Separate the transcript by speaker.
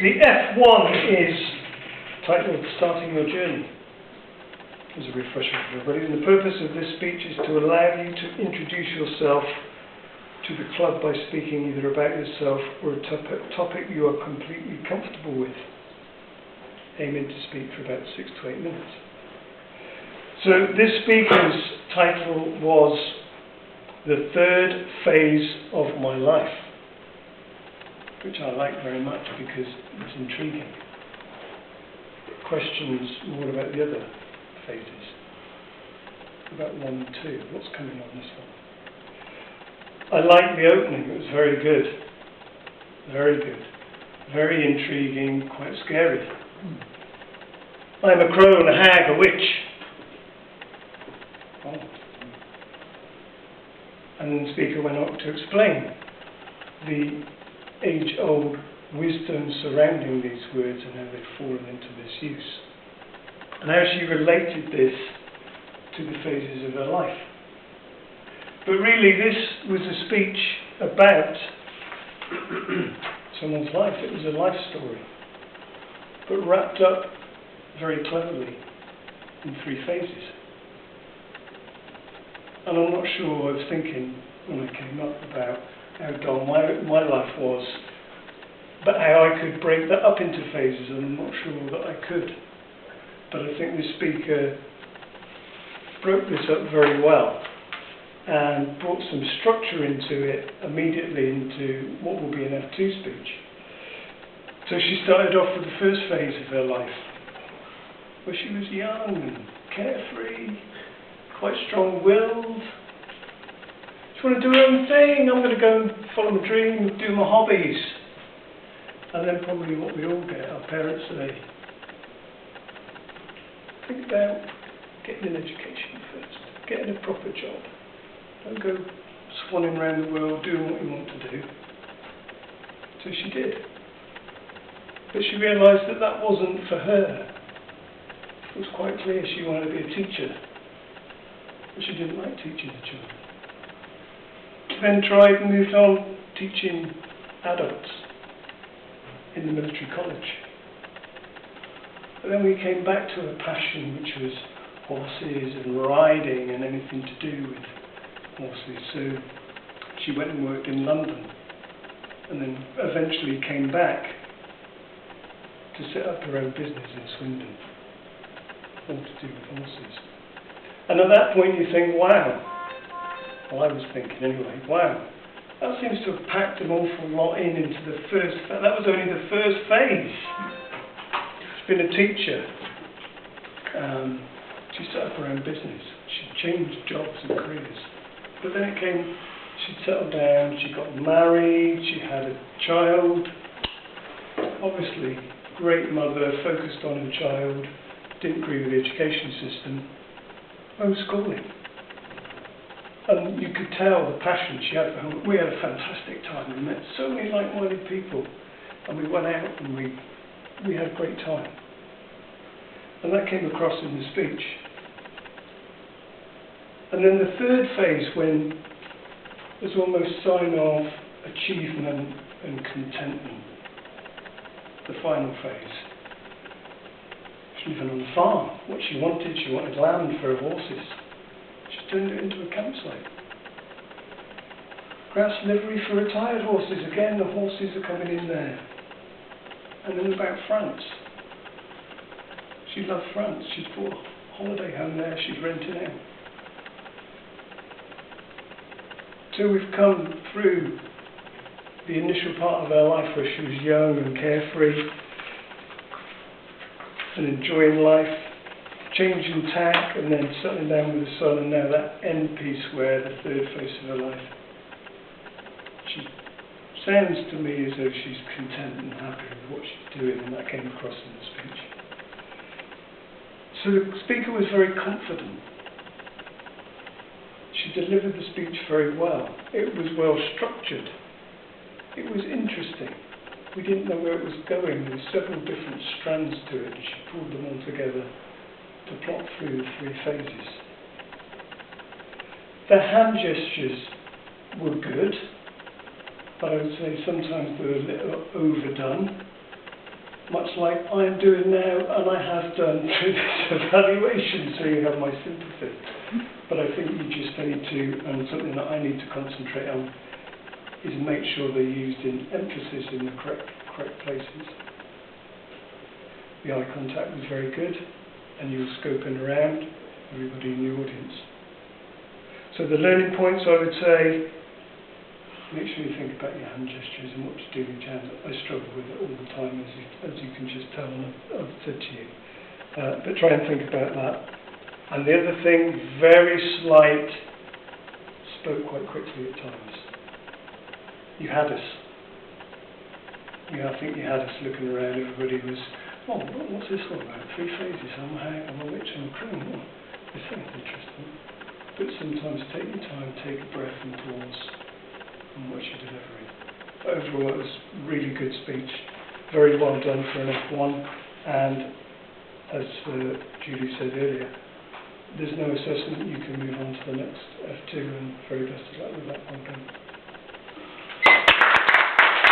Speaker 1: The F1 is titled Starting Your Journey. As a refresher for everybody, and the purpose of this speech is to allow you to introduce yourself to the club by speaking either about yourself or a topic you are completely comfortable with. Aiming to speak for about 6 to 8 minutes. So this speaker's title was The Third Phase of My Life, which I like very much because it's intriguing. It questions more about the other phases, about 1 and 2. What's coming on this one? I like the opening. It was very good. Very good. Very intriguing, quite scary. I'm a crone, a hag, a witch. Oh. And then the speaker went on to explain the age-old wisdom surrounding these words and how they've fallen into misuse. And how she related this to the phases of her life. But really this was a speech about someone's life. It was a life story, but wrapped up very cleverly in 3 phases. And I'm not sure, I was thinking when I came up about how dull my life was, but how I could break that up into phases, and I'm not sure that I could. But I think the speaker broke this up very well and brought some structure into it immediately into what will be an F2 speech. So she started off with the first phase of her life, where she was young and carefree, quite strong-willed. She wanted to do her own thing. I'm going to go and follow my dream, do my hobbies. And then probably what we all get, our parents say, think about getting an education first, getting a proper job. Don't go swanning around the world doing what you want to do. So she did. But she realised that that wasn't for her. It was quite clear she wanted to be a teacher. But she didn't like teaching the children. She then tried and moved on teaching adults in the military college. But then we came back to her passion, which was horses and riding and anything to do with horses. So she went and worked in London and then eventually came back to set up her own business in Swindon, all to do with horses. And at that point you think, wow, well I was thinking anyway, wow, that seems to have packed an awful lot into the first, that was only the first phase. She's been a teacher. She set up her own business. She changed jobs and careers. But then it came, she settled down, she got married, she had a child. Obviously, great mother, focused on her child, didn't agree with the education system, homeschooling. And you could tell the passion she had for home. We had a fantastic time. We met so many like-minded people. And we went out and we had a great time. And that came across in the speech. And then the third phase, when there's almost sign-off, achievement and contentment. The final phase. She's living on a farm. What she wanted land for her horses. She's turned it into a campsite. Grass livery for retired horses. Again, the horses are coming in there. And then about France. She loved France. She's bought a holiday home there. She's renting out. So we've come through the initial part of her life where she was young and carefree and enjoying life, changing tack and then settling down with the son, and now that end piece where the third phase of her life. She sounds to me as though she's content and happy with what she's doing, and that came across in the speech. So the speaker was very confident. She delivered the speech very well. It was well structured. It was interesting. We didn't know where it was going. There were several different strands to it, and she pulled them all together to plot through the 3 phases. The hand gestures were good, but I would say sometimes they were a little overdone. much like I'm doing now, and I have done through this evaluation, so you have my sympathy. But I think you just need to, and something that I need to concentrate on, is make sure they're used in emphasis in the correct places. The eye contact was very good, and you were scoping around everybody in the audience. So the learning points, I would say, make sure you think about your hand gestures and what to do with your hands. I struggle with it all the time, as you can just tell, and I've said to you. But try and think about that. And the other thing, very slight, spoke quite quickly at times. You had us. I think you had us looking around. Everybody was, oh, what's this all about? 3 phases. I'm a witch, I'm a criminal. Oh, this sounds interesting. But sometimes take your time, take a breath and pause and watch your delivery. Overall, it was really good speech. Very well done for an F1. And as Julie said earlier, there's no assessment. You can move on to the next F2, and very best of luck with that. Well done.